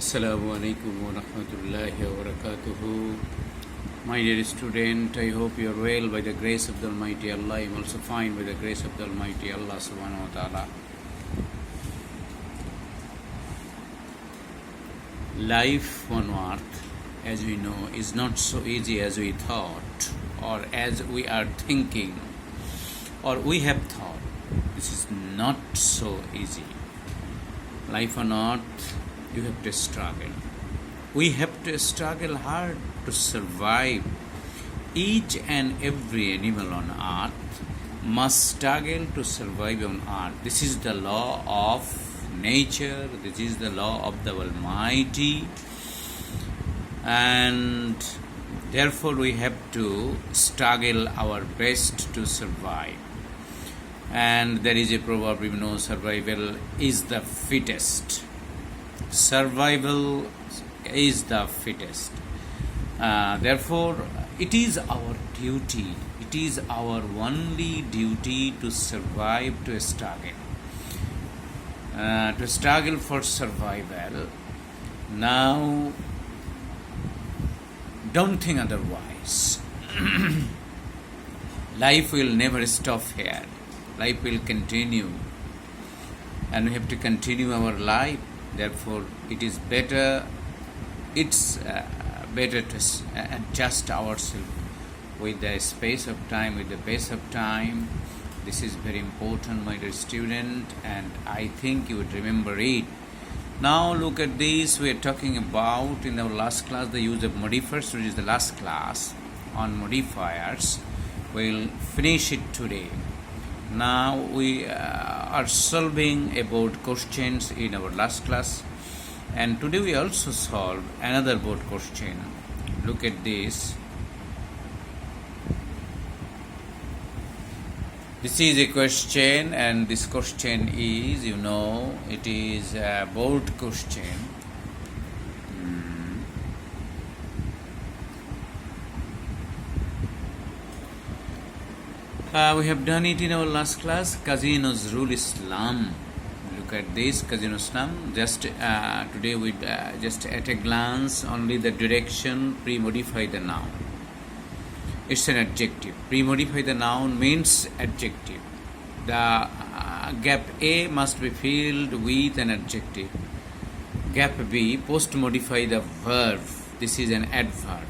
Assalamu alaikum wa rahmatullahi wa barakatuhu. My dear student, I hope you are well by the grace of the Almighty Allah. I am also fine by the grace of the Almighty Allah subhanahu wa ta'ala. Life on earth, as we know, is not so easy as we thought, or as we are thinking, or we have thought. This is not so easy. Life on earth, you have to struggle. We have to struggle hard to survive. Each and every animal on earth must struggle to survive on earth. This is the law of nature, this is the law of the Almighty, and therefore we have to struggle our best to survive. And there is a proverb, you know, survival is the fittest. Survival is the fittest. Therefore, it is our duty, it is our only duty to survive, to struggle for survival. Now, don't think otherwise. Life will never stop here. Life will continue, and we have to continue our life. Therefore, it is better. It's better to adjust ourselves with the space of time, with the pace of time. This is very important, my dear student, and I think you would remember it. Now look at this. We are talking about in our last class the use of modifiers, which is the last class on modifiers. We'll finish it today. Now we are solving about questions in our last class, and today we also solve another board question. Look at this. This is a question, and this question is, you know, it is a board question. We have done it in our last class. Kazi Nazrul Islam. Look at this, Kazi Nazrul Islam. Just today we just at a glance only the direction. Pre-modify the noun. It's an adjective. Pre-modify the noun means adjective. The gap A must be filled with an adjective. Gap B, post-modify the verb. This is an adverb.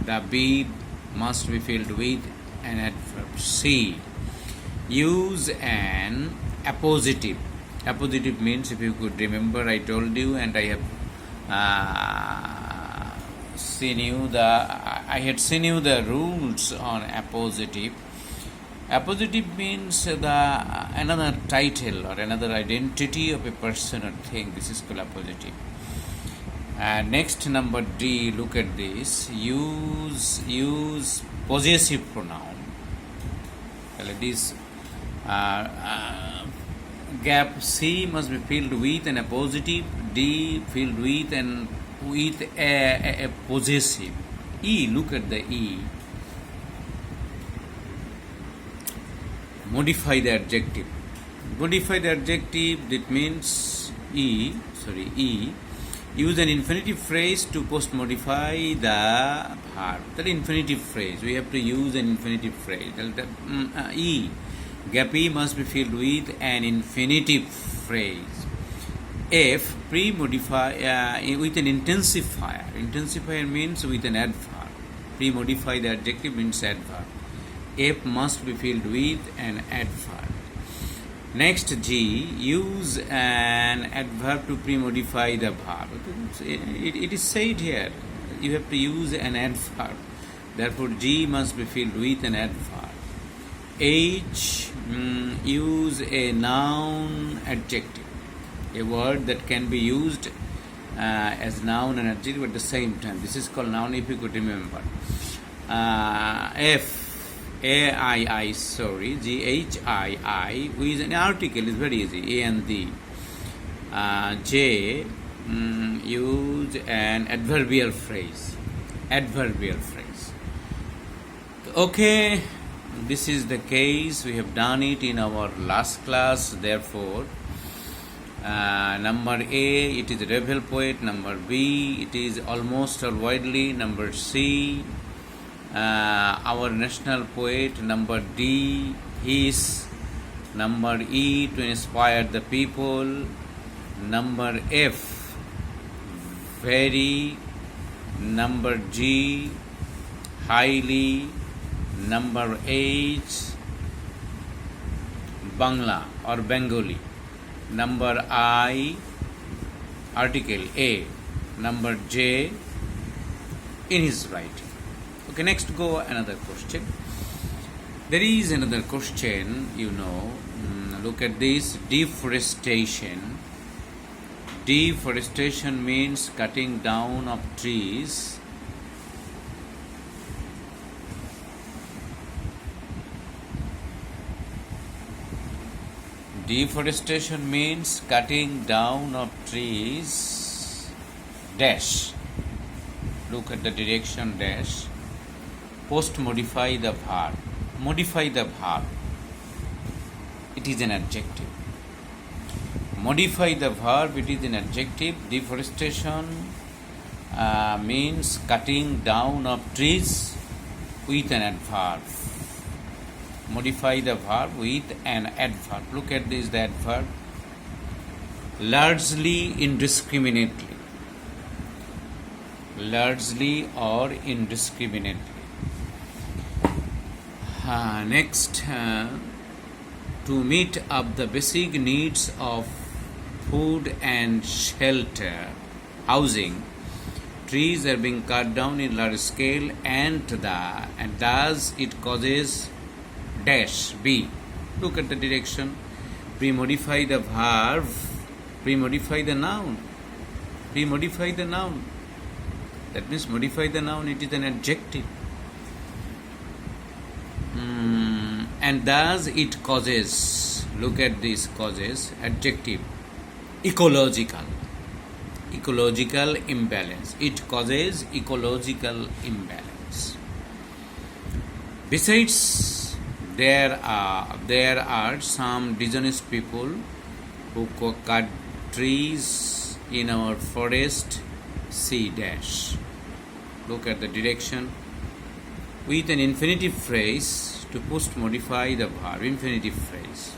The B must be filled with an adverb. C, use an appositive. Appositive means, if you could remember, I told you, and I have I had seen you the rules on appositive. Appositive means another title or another identity of a person or thing. This is called appositive. Next, number D. Look at this. Use possessive pronoun. This gap C must be filled with an appositive. D filled with a possessive. E, look at the E. Modify the adjective. Modify the adjective, that means E. Use an infinitive phrase to post-modify the verb. That infinitive phrase, we have to use an infinitive phrase. E. Gap E must be filled with an infinitive phrase. F, pre-modify with an intensifier. Intensifier means with an adverb. Pre-modify the adjective means adverb. F must be filled with an adverb. Next, G, use an adverb to pre-modify the verb. It is said here, you have to use an adverb. Therefore, G must be filled with an adverb. H, use a noun adjective. A word that can be used as noun and adjective at the same time. This is called noun, if you could remember. F, Ghii, who is an article, is very easy, A and D. J, use an adverbial phrase. Okay, this is the case. We have done it in our last class. Therefore, Number A, it is a rebel poet. Number B, it is almost or widely. Number C, our national poet. Number D, his. Number E, to inspire the people. Number F, very. Number G, highly. Number H, Bangla or Bengali. Number I, article A. Number J, in his writing. Okay, next go another question. There is another question, look at this. Deforestation. Deforestation means cutting down of trees. Deforestation means cutting down of trees. Dash. Look at the direction dash. Post modify the verb. Modify the verb. It is an adjective. Modify the verb. It is an adjective. Deforestation means cutting down of trees with an adverb. Modify the verb with an adverb. Look at this, the adverb. Largely, indiscriminately. Largely or indiscriminately. Next, to meet up the basic needs of food and shelter, housing, trees are being cut down in large scale, and thus it causes dash B. Look at the direction. Pre-modify the verb. Pre-modify the noun. Pre-modify the noun. That means modify the noun. It is an adjective. And thus it causes. Look at this, causes. Adjective. Ecological. Ecological imbalance. It causes ecological imbalance. Besides, there are some dishonest people who cut trees in our forest. C dash. Look at the direction. With an infinitive phrase to post modify the verb. Infinitive phrase.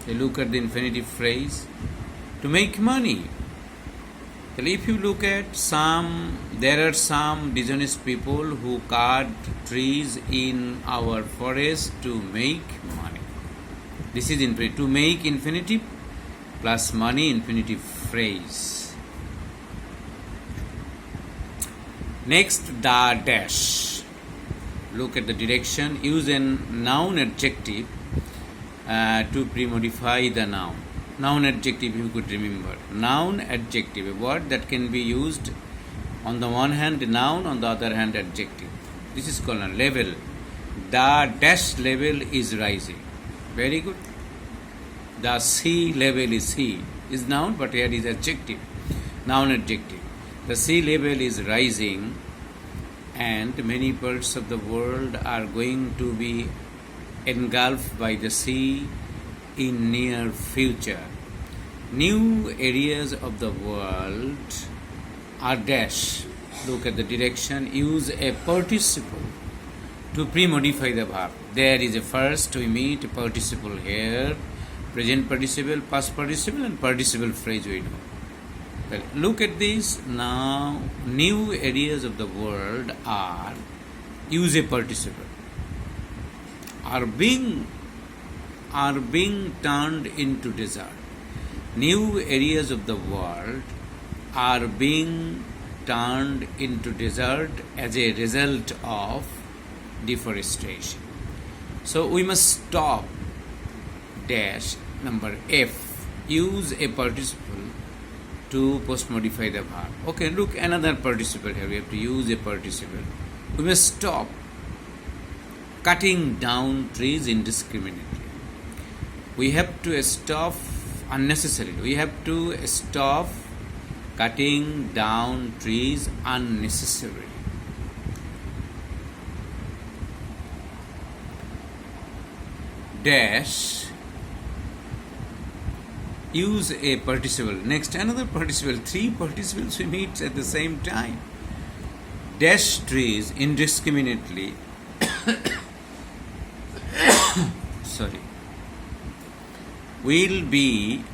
Look at the infinitive phrase. To make money. Well, if you look at there are some dishonest people who cut trees in our forest to make money. This is infinitive. To make infinitive plus money, infinitive phrase. Next, the dash. Look at the direction. Use a noun adjective to pre-modify the noun. Noun adjective, you could remember. Noun adjective, a word that can be used on the one hand noun, on the other hand adjective. This is called a level. The dash level is rising. Very good. The sea level is noun, but here is adjective. Noun adjective. The sea level is rising, and many parts of the world are going to be engulfed by the sea in near future. New areas of the world are dash. Look at the direction. Use a participle to pre-modify the verb. There is a first, we meet a participle here. Present participle, past participle, and participle phrase we know. Well, look at this. Now, new areas of the world are, use a participle, are being turned into desert. New areas of the world are being turned into desert as a result of deforestation. So we must stop dash number F. Use a participle to post modify the verb. Okay, look, another participle here. We have to use a participle. We must stop cutting down trees indiscriminately. We have to stop unnecessarily. We have to stop cutting down trees unnecessarily. Dash use a participle. Next, another participle. Three participles we meet at the same time. Dash trees indiscriminately. Sorry. Will be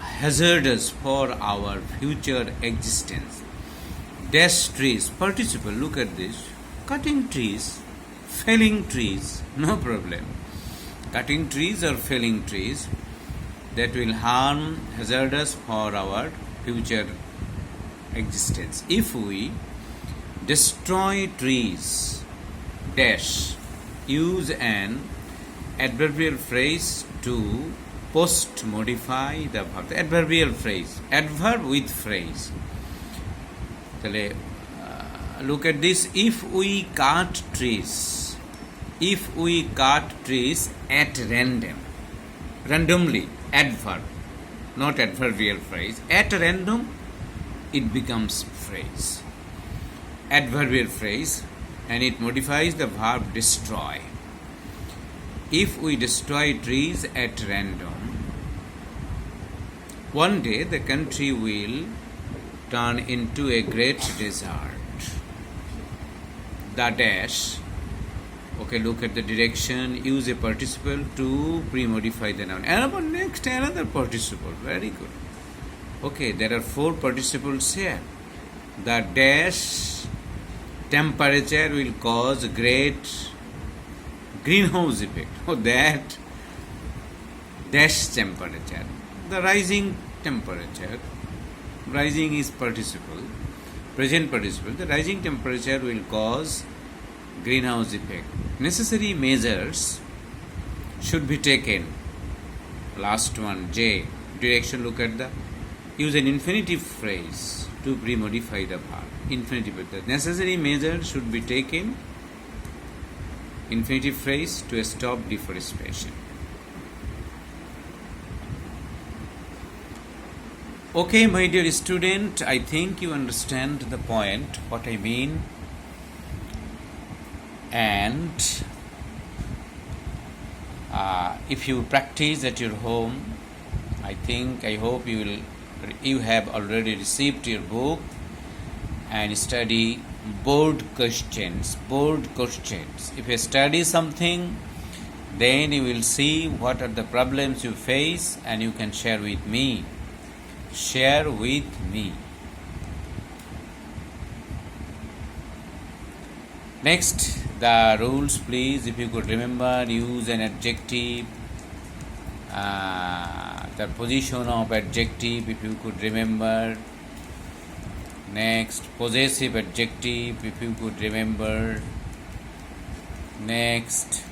hazardous for our future existence. Dash trees, participle, look at this. Cutting trees, felling trees, no problem. Cutting trees or felling trees that will harm, hazardous for our future existence. If we destroy trees, dash, use an adverbial phrase to post modify the verb. The adverbial phrase, adverb with phrase. Look at this. If we cut trees at random, randomly, adverb, not adverbial phrase, at random, it becomes phrase, adverbial phrase, and it modifies the verb destroy. If we destroy trees at random, one day the country will turn into a great desert. The dash, okay, look at the direction, use a participle to pre-modify the noun. And next, another participle, very good. Okay, there are four participles here. The dash temperature will cause great greenhouse effect. Oh, that dash temperature. The rising temperature, rising is participle, present participle. The rising temperature will cause greenhouse effect. Necessary measures should be taken. Last one, J. Direction, look at the, use an infinitive phrase to pre-modify the verb. Infinitive. The necessary measures should be taken. Infinitive phrase to stop deforestation. Okay, my dear student, I think you understand the point, what I mean. And if you practice at your home, I hope you have already received your book and study board questions. If you study something, then you will see what are the problems you face and you can share with me. Next, the rules, please. If you could remember, use an adjective, the position of adjective, if you could remember. Next, possessive adjective, if you could remember. Next,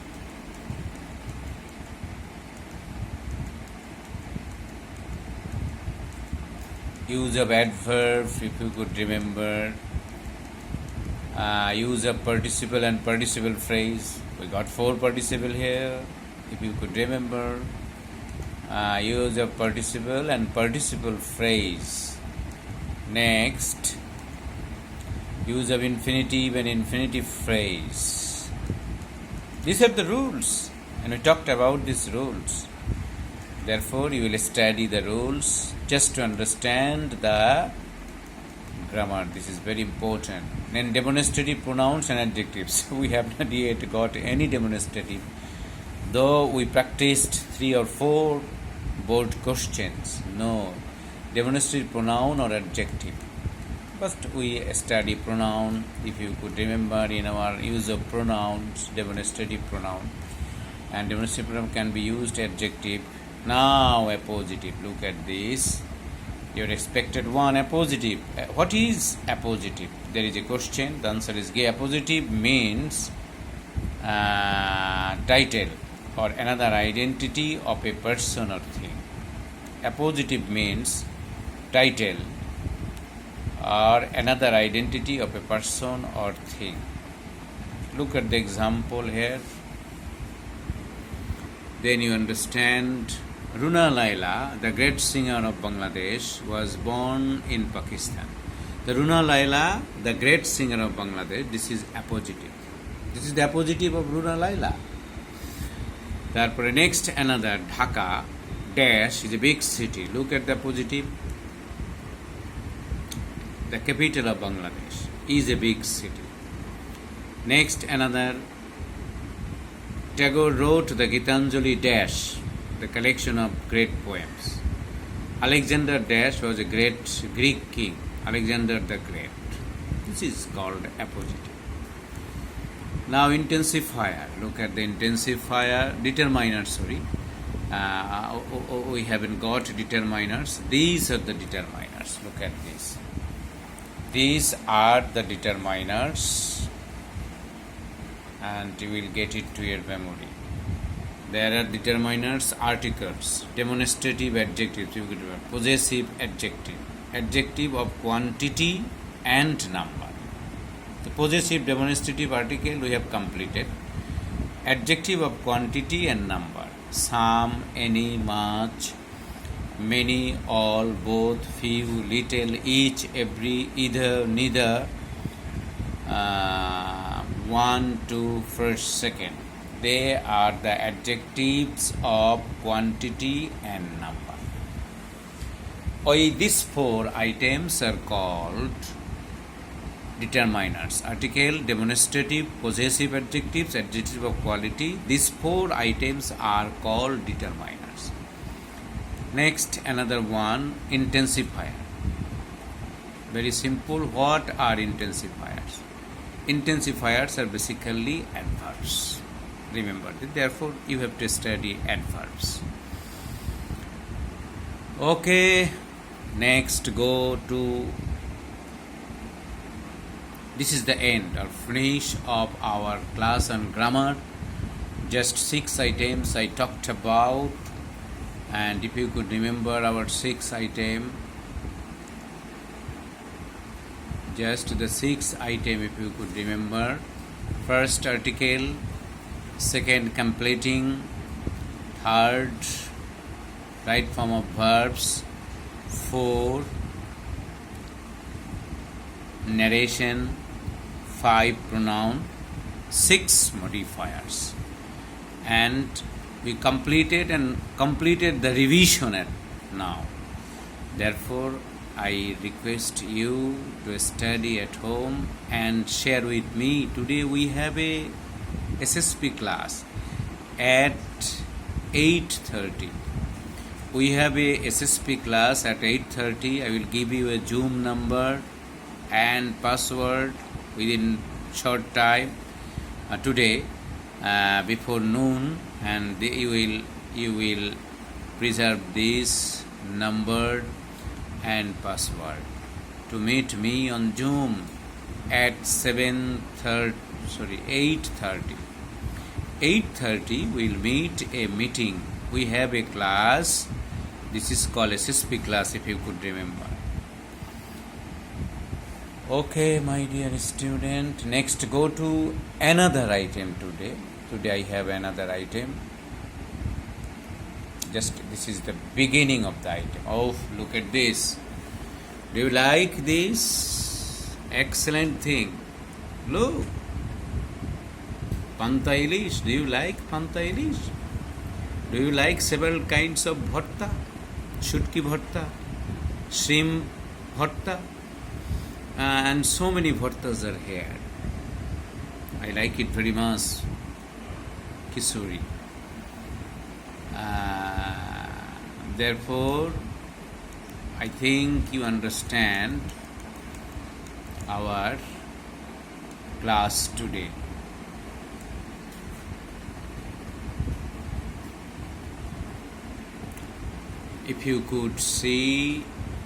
use of adverb, if you could remember. Use of participle and participle phrase. We got four participle here, if you could remember. Use of participle and participle phrase. Next, use of infinitive and infinitive phrase. These are the rules, and we talked about these rules. Therefore, you will study the rules just to understand the grammar. This is very important. Then demonstrative pronouns and adjectives. We have not yet got any demonstrative, though we practiced 3 or 4 board questions. No demonstrative pronoun or adjective. First we study pronoun. If you could remember, in our use of pronouns, demonstrative pronoun, and demonstrative pronoun can be used adjective. Now appositive, look at this. Your expected one, appositive. What is appositive? There is a question, the answer is gay. Appositive means title or another identity of a person or thing. Appositive means title or another identity of a person or thing. Look at the example here. Then you understand. Runa Laila, the great singer of Bangladesh, was born in Pakistan. The Runa Laila, the great singer of Bangladesh, this is appositive. This is the appositive of Runa Laila. Therefore, next another Dhaka, dash is a big city. Look at the positive. The capital of Bangladesh is a big city. Next, another. Tagore wrote the Gitanjali dash, the collection of great poems. Alexander dash was a great Greek king, Alexander the Great. This is called appositive. Now intensifier. Look at the intensifier, determiner, sorry. We haven't got determiners. These are the determiners. Look at this. These are the determiners, and you will get it to your memory. There are determiners, articles, demonstrative adjectives, you could remember, possessive adjective, adjective of quantity and number. The possessive demonstrative article we have completed. Adjective of quantity and number. Some, any, much, many, all, both, few, little, each, every, either, neither, one, two, first, second. They are the adjectives of quantity and number. These four items are called determiners. Article, demonstrative, possessive adjectives, adjective of quality. These four items are called determiners. Next, another one, intensifier. Very simple. What are intensifiers? Intensifiers are basically adverbs. Remember that. Therefore, you have to study adverbs. Okay. Next, go to. This is the end or finish of our class on grammar. Just 6 items I talked about, and if you could remember our 6 item, just the 6 item if you could remember. First, article. Second, completing. Third, right form of verbs. 4, narration. 5, pronoun. 6, modifiers. And we completed the revision at now. Therefore, I request you to study at home and share with me. Today we have a SSP class at 8:30. We have a SSP class at 8:30. I will give you a Zoom number and password within short time today before noon, and you will preserve this number and password to meet me on Zoom at 8:30. 8:30 we'll meet a meeting. We have a class. This is called SSP class, if you could remember. Okay, my dear student. Next, go to another item today. Today I have another item. Just this is the beginning of the item. Oh, look at this. Do you like this? Excellent thing. Look. Panta ilish. Do you like panta ilish? Do you like several kinds of bhatta? Shutki bhatta, shrimp bhatta, and so many bhattas are here. I like it very much. Kisuri. Therefore, I think you understand our class today. If you could see,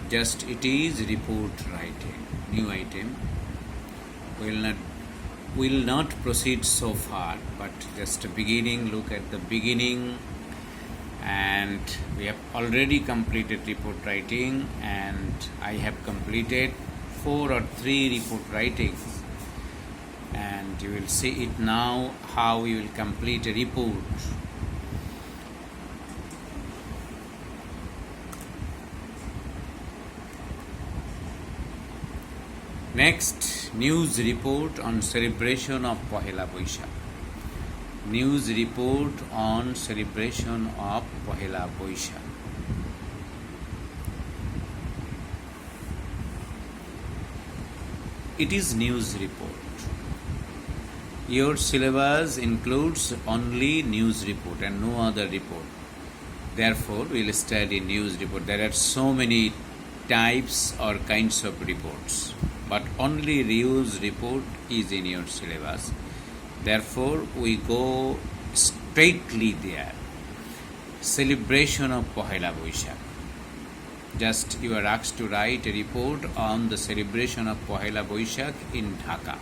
just it is report writing, new item. Will not proceed so far, but just a beginning. Look at the beginning, and we have already completed report writing, and I have completed 4 or 3 report writings, and you will see it now how you will complete a report. Next, news report on celebration of Pohela Boishakh. News report on celebration of Pohela Boishakh. it is news report. Your syllabus includes only news report and no other report. Therefore, we'll study news report. There are so many types or kinds of reports, but only news report is in your syllabus. Therefore, we go straightly there. Celebration of Pohela Boishakh. Just you are asked to write a report on the celebration of Pohela Boishakh in Dhaka.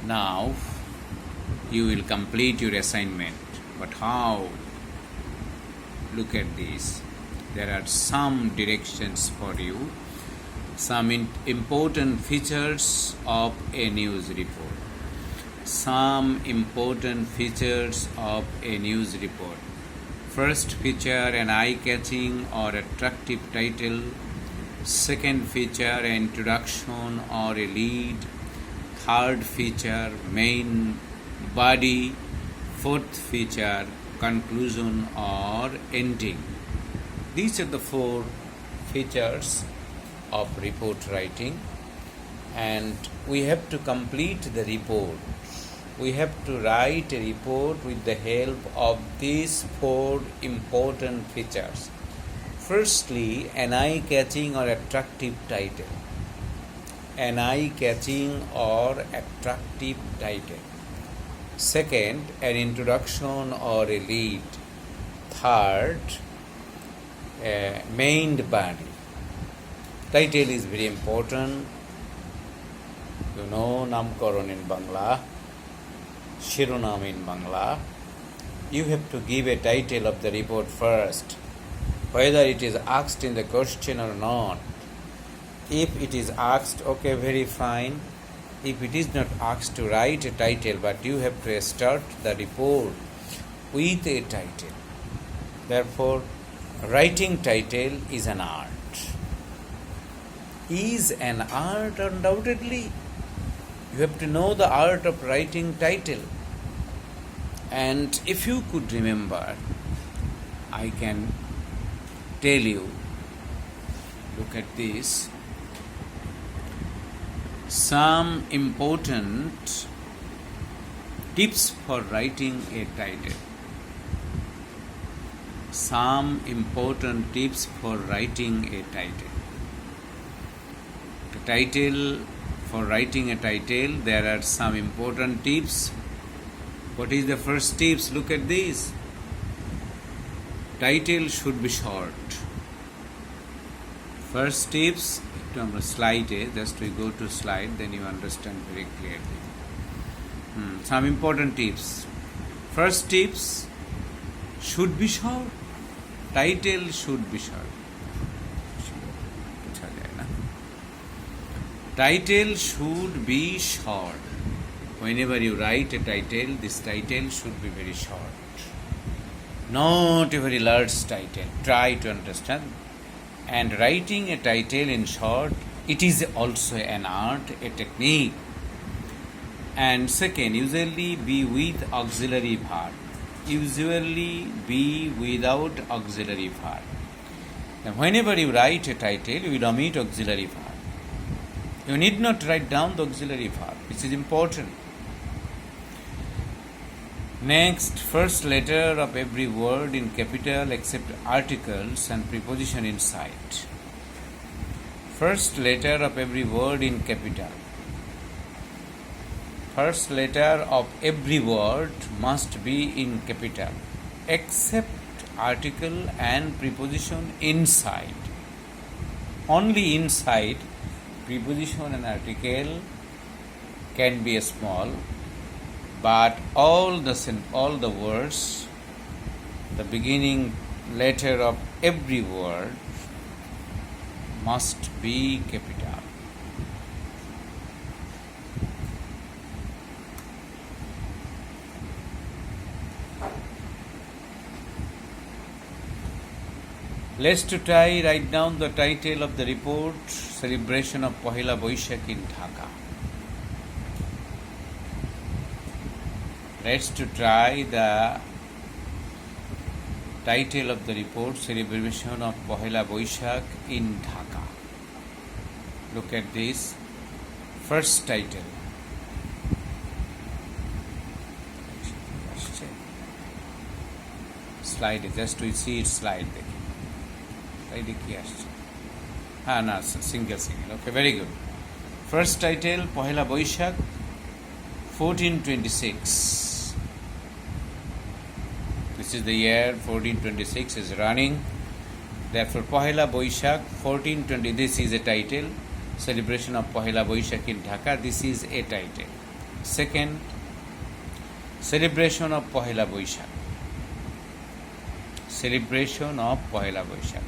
Now, you will complete your assignment. But how? Look at this. There are some directions for you, some important features of a news report. Some important features of a news report. First feature, an eye-catching or attractive title. Second feature, an introduction or a lead. Third feature, main body. Fourth feature, conclusion or ending. These are the 4 features of report writing, and we have to complete the report. We have to write a report with the help of these 4 important features. Firstly, an eye-catching or attractive title. An eye-catching or attractive title. Second, an introduction or a lead. Third, a main body. Title is very important. You know, Namkaran in Bangla, Shironam in Bangla. You have to give a title of the report first, whether it is asked in the question or not. If it is asked, okay, very fine. If it is not asked, to write a title, but you have to start the report with a title. Therefore, writing title is an art. Is an art, undoubtedly. You have to know the art of writing title. And if you could remember, I can tell you, look at this, some important tips for writing a title. Some important tips for writing a title. The title, for writing a title, there are some important tips. What is the first tips? Look at this. Title should be short. First tips, slide, just we go to slide, then you understand very clearly. Some important tips. First tips, should be short. Title should be short. Title should be short. Whenever you write a title, this title should be very short. Not a very large title. Try to understand. And writing a title in short, it is also an art, a technique. And second, usually be with auxiliary verb. Usually be without auxiliary verb. Now, whenever you write a title, you will omit auxiliary verb. You need not write down the auxiliary verb. This is important. Next, first letter of every word in capital except articles and preposition inside. First letter of every word in capital. First letter of every word must be in capital except article and preposition inside. Only inside, preposition and article can be small, but all the words, the beginning letter of every word must be capital. Let's try write down the title of the report, Celebration of Pohela Boishakh in Dhaka. Let's try the title of the report, Celebration of Pohela Boishakh in Dhaka. Look at this first title. Slide, just we see it slide. Slide ki asche? Na, single. Okay, very good. First title, Pohela Boishakh 1426. This is the year 1426 is running. Therefore, Pohela Boishakh 1420. This is a title. Celebration of Pohela Boishakh in Dhaka. This is a title. Second, celebration of Pohela Boishakh. Celebration of Pohela Boishakh.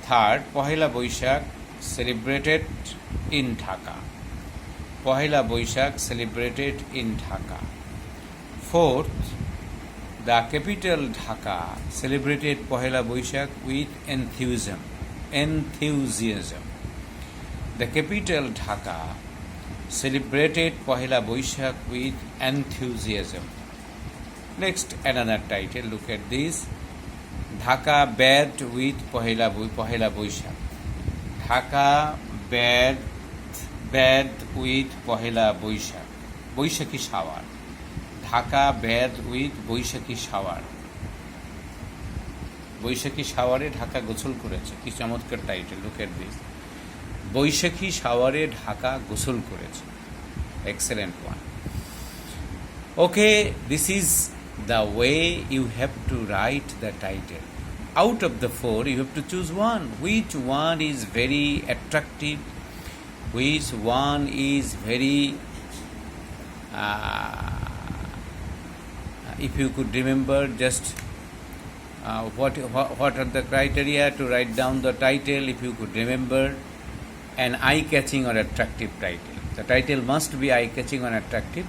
Third, Pohela Boishakh celebrated in Dhaka. Pohela Boishakh celebrated in Dhaka. Fourth, the capital Dhaka celebrated Pohela Boishakh with enthusiasm. The capital Dhaka celebrated Pohela Boishakh with enthusiasm. Next, another title. Look at this. Dhaka bathed with Pohela Boishakh. Dhaka bathed with Pohela Boishakh. Boishakhi shower. Dhaka bathed with Boishakhi shower. Boishakhi shower-এ Dhaka গোসল করেছে। কি চমৎকার title. Look at this. বৈশাখী শাওয়ারে ঢাকা গোসল করেছে। Excellent one. Okay, this is the way you have to write the title. Out of the four, you have to choose one. Which one is very attractive? Which one is very... if you could remember just what are the criteria to write down the title, if you could remember an eye-catching or attractive title. The title must be eye-catching or attractive.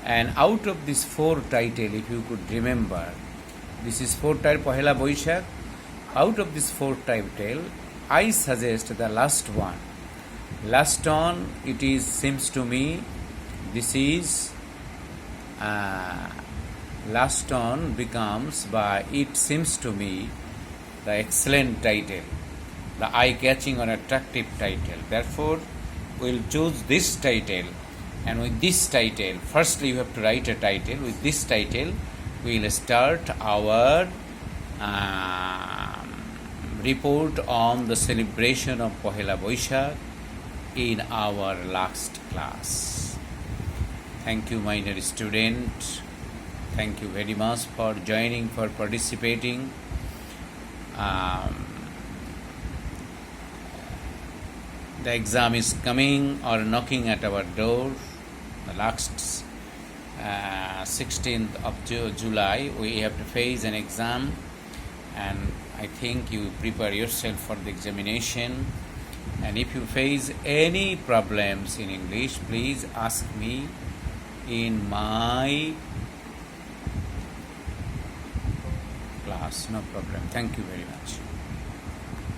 And out of these four titles, if you could remember, this is four title Pohela Boishakh. Out of this four title, I suggest the last one. Last one, it is seems to me, this is last one becomes, by it seems to me, the excellent title, the eye-catching or attractive title. Therefore, we'll choose this title. And with this title, firstly you have to write a title. With this title, we will start our report on the celebration of Pohela Boishakh in our last class. Thank you, my dear student. Thank you very much for joining, for participating. The exam is coming or knocking at our door. The last 16th of July, we have to face an exam, and I think you prepare yourself for the examination. And if you face any problems in English, please ask me in my class. No problem. Thank you very much.